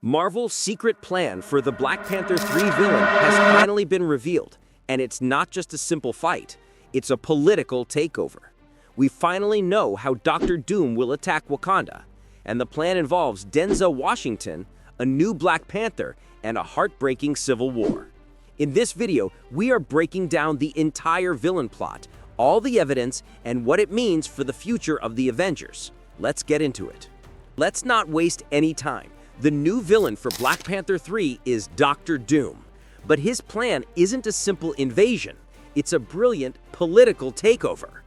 Marvel's secret plan for the Black Panther 3 villain has finally been revealed, and it's not just a simple fight, it's a political takeover. We finally know how Dr. Doom will attack Wakanda, and the plan involves Denzel Washington, a new Black Panther, and a heartbreaking civil war. In this video, we are breaking down the entire villain plot, all the evidence, and what it means for the future of the Avengers. Let's get into it. Let's not waste any time. The new villain for Black Panther 3 is Dr. Doom. But his plan isn't a simple invasion. It's a brilliant political takeover.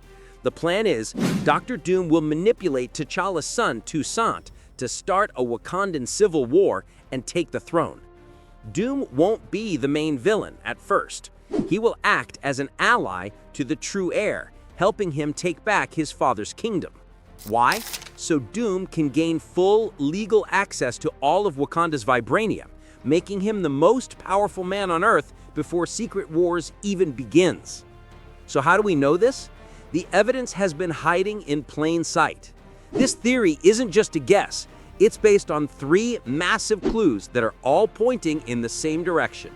The plan is Dr. Doom will manipulate T'Challa's son, Toussaint, to start a Wakandan civil war and take the throne. Doom won't be the main villain at first. He will act as an ally to the true heir, helping him take back his father's kingdom. Why? So Doom can gain full legal access to all of Wakanda's vibranium, making him the most powerful man on Earth before Secret Wars even begins. So how do we know this? The evidence has been hiding in plain sight. This theory isn't just a guess. It's based on 3 massive clues that are all pointing in the same direction.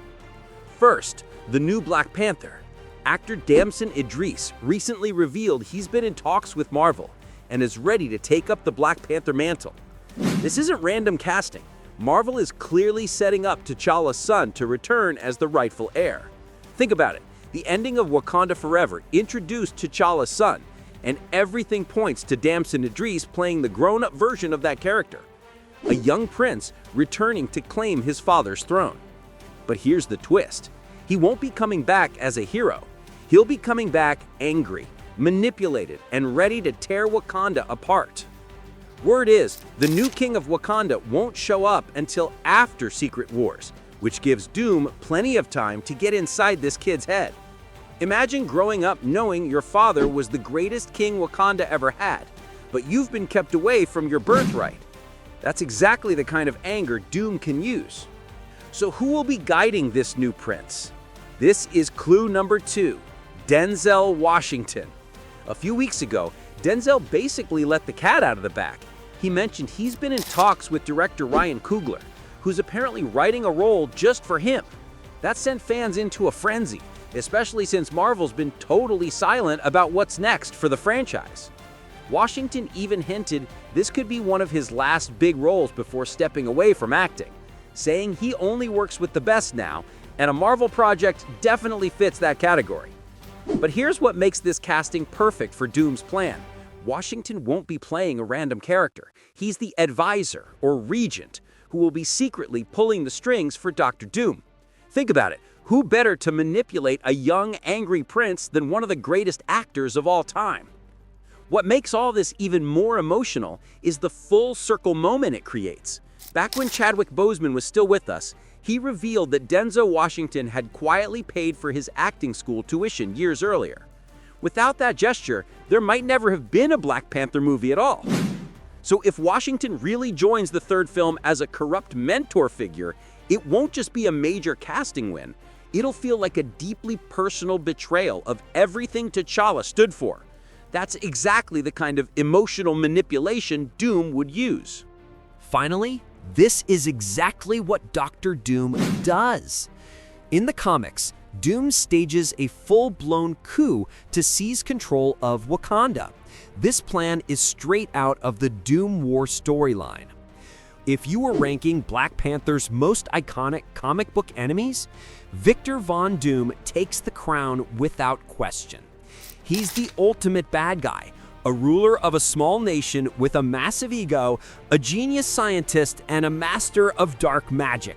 First, the new Black Panther. Actor Damson Idris recently revealed he's been in talks with Marvel and is ready to take up the Black Panther mantle. This isn't random casting. Marvel is clearly setting up T'Challa's son to return as the rightful heir. Think about it. The ending of Wakanda Forever introduced T'Challa's son, and everything points to Damson Idris playing the grown-up version of that character, a young prince returning to claim his father's throne. But here's the twist. He won't be coming back as a hero. He'll be coming back angry, manipulated, and ready to tear Wakanda apart. Word is, the new king of Wakanda won't show up until after Secret Wars, which gives Doom plenty of time to get inside this kid's head. Imagine growing up knowing your father was the greatest king Wakanda ever had, but you've been kept away from your birthright. That's exactly the kind of anger Doom can use. So who will be guiding this new prince? This is clue number 2, Denzel Washington. A few weeks ago, Denzel basically let the cat out of the bag. He mentioned he's been in talks with director Ryan Coogler, who's apparently writing a role just for him. That sent fans into a frenzy, especially since Marvel's been totally silent about what's next for the franchise. Washington even hinted this could be one of his last big roles before stepping away from acting, saying he only works with the best now, and a Marvel project definitely fits that category. But here's what makes this casting perfect for Doom's plan. Washington won't be playing a random character. He's the advisor, or regent, who will be secretly pulling the strings for Dr. Doom. Think about it. Who better to manipulate a young, angry prince than one of the greatest actors of all time? What makes all this even more emotional is the full circle moment it creates. Back when Chadwick Boseman was still with us, he revealed that Denzel Washington had quietly paid for his acting school tuition years earlier. Without that gesture, there might never have been a Black Panther movie at all. So if Washington really joins the 3rd film as a corrupt mentor figure, it won't just be a major casting win. It'll feel like a deeply personal betrayal of everything T'Challa stood for. That's exactly the kind of emotional manipulation Doom would use. Finally, this is exactly what Dr. Doom does. In the comics, Doom stages a full-blown coup to seize control of Wakanda. This plan is straight out of the Doom War storyline. If you were ranking Black Panther's most iconic comic book enemies, Victor Von Doom takes the crown without question. He's the ultimate bad guy, a ruler of a small nation with a massive ego, a genius scientist, and a master of dark magic.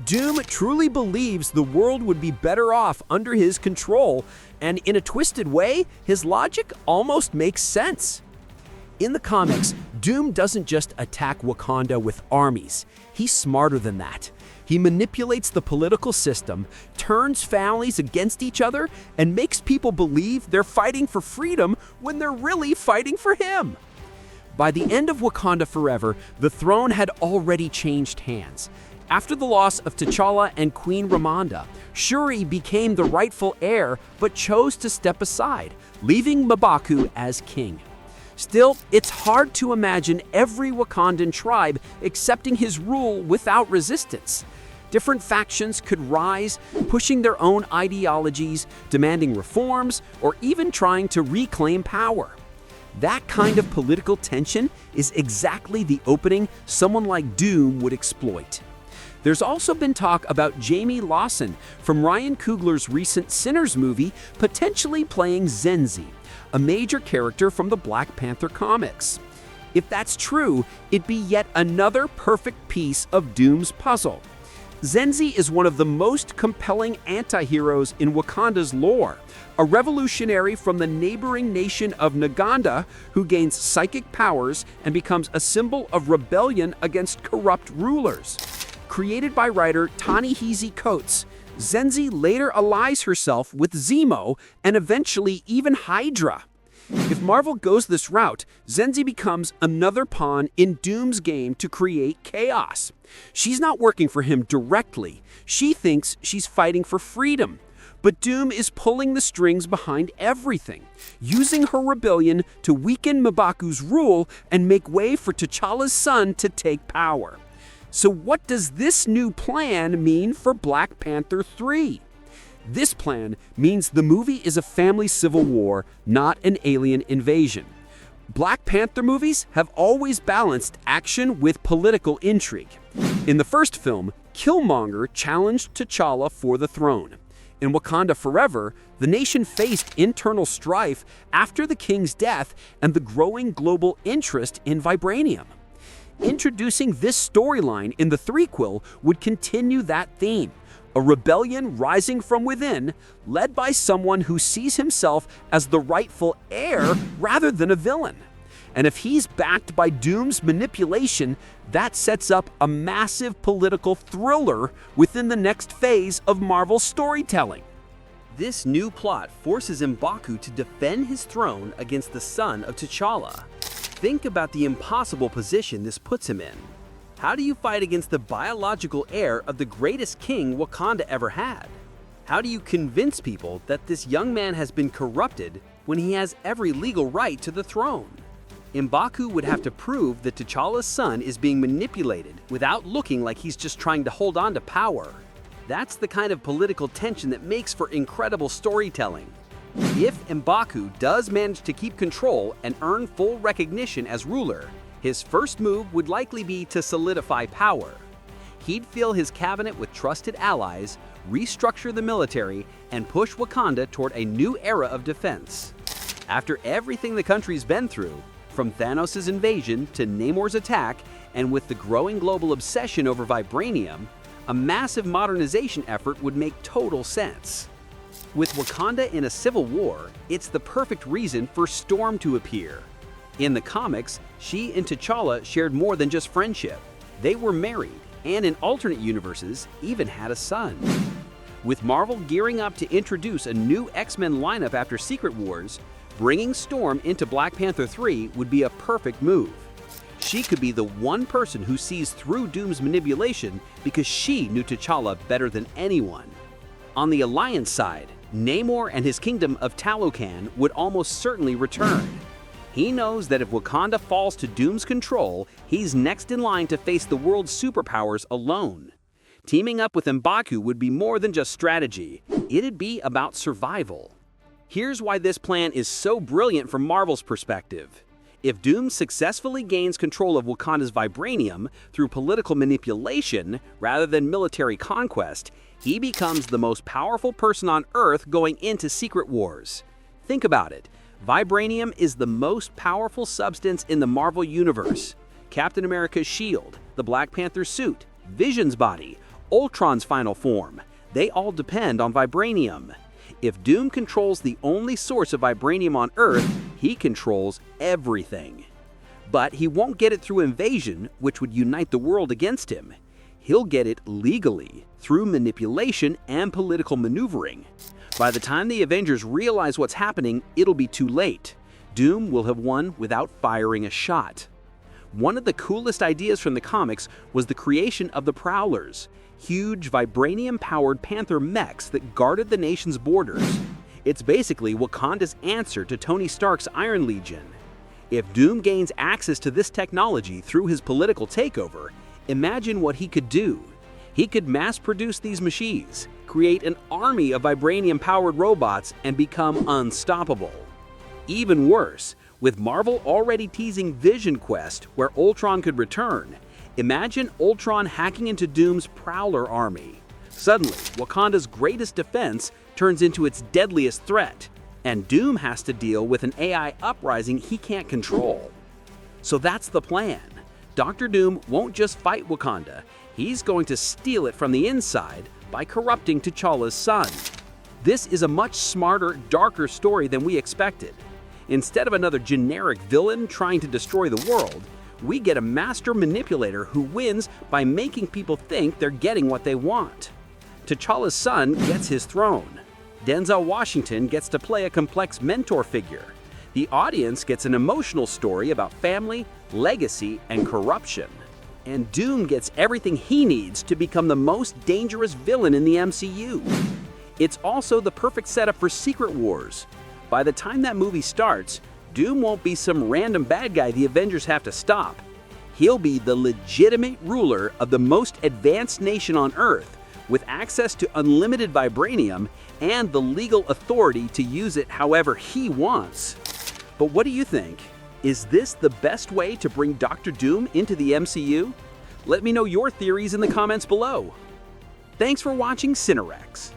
Doom truly believes the world would be better off under his control, and in a twisted way, his logic almost makes sense. In the comics, Doom doesn't just attack Wakanda with armies. He's smarter than that. He manipulates the political system, turns families against each other, and makes people believe they're fighting for freedom when they're really fighting for him. By the end of Wakanda Forever, the throne had already changed hands. After the loss of T'Challa and Queen Ramonda, Shuri became the rightful heir but chose to step aside, leaving M'Baku as king. Still, it's hard to imagine every Wakandan tribe accepting his rule without resistance. Different factions could rise, pushing their own ideologies, demanding reforms, or even trying to reclaim power. That kind of political tension is exactly the opening someone like Doom would exploit. There's also been talk about Jamie Lawson from Ryan Coogler's recent Sinners movie potentially playing Zenzi, a major character from the Black Panther comics. If that's true, it'd be yet another perfect piece of Doom's puzzle. Zenzi is one of the most compelling anti-heroes in Wakanda's lore, a revolutionary from the neighboring nation of Naganda who gains psychic powers and becomes a symbol of rebellion against corrupt rulers. Created by writer Ta-Nehisi Coates, Zenzi later allies herself with Zemo and eventually even Hydra. If Marvel goes this route, Zenzi becomes another pawn in Doom's game to create chaos. She's not working for him directly. She thinks she's fighting for freedom. But Doom is pulling the strings behind everything, using her rebellion to weaken M'Baku's rule and make way for T'Challa's son to take power. So what does this new plan mean for Black Panther 3? This plan means the movie is a family civil war, not an alien invasion. Black Panther movies have always balanced action with political intrigue. In the first film, Killmonger challenged T'Challa for the throne. In Wakanda Forever, the nation faced internal strife after the king's death and the growing global interest in vibranium. Introducing this storyline in the threequel would continue that theme. A rebellion rising from within, led by someone who sees himself as the rightful heir rather than a villain. And if he's backed by Doom's manipulation, that sets up a massive political thriller within the next phase of Marvel storytelling. This new plot forces M'Baku to defend his throne against the son of T'Challa. Think about the impossible position this puts him in. How do you fight against the biological heir of the greatest king Wakanda ever had? How do you convince people that this young man has been corrupted when he has every legal right to the throne? M'Baku would have to prove that T'Challa's son is being manipulated without looking like he's just trying to hold on to power. That's the kind of political tension that makes for incredible storytelling. If M'Baku does manage to keep control and earn full recognition as ruler, his first move would likely be to solidify power. He'd fill his cabinet with trusted allies, restructure the military, and push Wakanda toward a new era of defense. After everything the country's been through, from Thanos' invasion to Namor's attack, and with the growing global obsession over vibranium, a massive modernization effort would make total sense. With Wakanda in a civil war, it's the perfect reason for Storm to appear. In the comics, she and T'Challa shared more than just friendship. They were married, and in alternate universes, even had a son. With Marvel gearing up to introduce a new X-Men lineup after Secret Wars, bringing Storm into Black Panther 3 would be a perfect move. She could be the one person who sees through Doom's manipulation because she knew T'Challa better than anyone. On the Alliance side, Namor and his kingdom of Talokan would almost certainly return. He knows that if Wakanda falls to Doom's control, he's next in line to face the world's superpowers alone. Teaming up with M'Baku would be more than just strategy. It'd be about survival. Here's why this plan is so brilliant from Marvel's perspective. If Doom successfully gains control of Wakanda's vibranium through political manipulation rather than military conquest, he becomes the most powerful person on Earth going into Secret Wars. Think about it. Vibranium is the most powerful substance in the Marvel Universe. Captain America's shield, the Black Panther suit, Vision's body, Ultron's final form, they all depend on vibranium. If Doom controls the only source of vibranium on Earth, he controls everything. But he won't get it through invasion, which would unite the world against him. He'll get it legally, through manipulation and political maneuvering. By the time the Avengers realize what's happening, it'll be too late. Doom will have won without firing a shot. One of the coolest ideas from the comics was the creation of the Prowlers, huge vibranium-powered panther mechs that guarded the nation's borders. It's basically Wakanda's answer to Tony Stark's Iron Legion. If Doom gains access to this technology through his political takeover, imagine what he could do. He could mass-produce these machines, create an army of vibranium-powered robots, and become unstoppable. Even worse, with Marvel already teasing Vision Quest, where Ultron could return, imagine Ultron hacking into Doom's Prowler army. Suddenly, Wakanda's greatest defense turns into its deadliest threat, and Doom has to deal with an AI uprising he can't control. So that's the plan. Dr. Doom won't just fight Wakanda, he's going to steal it from the inside by corrupting T'Challa's son. This is a much smarter, darker story than we expected. Instead of another generic villain trying to destroy the world, we get a master manipulator who wins by making people think they're getting what they want. T'Challa's son gets his throne. Denzel Washington gets to play a complex mentor figure. The audience gets an emotional story about family, legacy, and corruption. And Doom gets everything he needs to become the most dangerous villain in the MCU. It's also the perfect setup for Secret Wars. By the time that movie starts, Doom won't be some random bad guy the Avengers have to stop. He'll be the legitimate ruler of the most advanced nation on Earth, with access to unlimited vibranium and the legal authority to use it however he wants. But what do you think? Is this the best way to bring Dr. Doom into the MCU? Let me know your theories in the comments below. Thanks for watching Cinerex.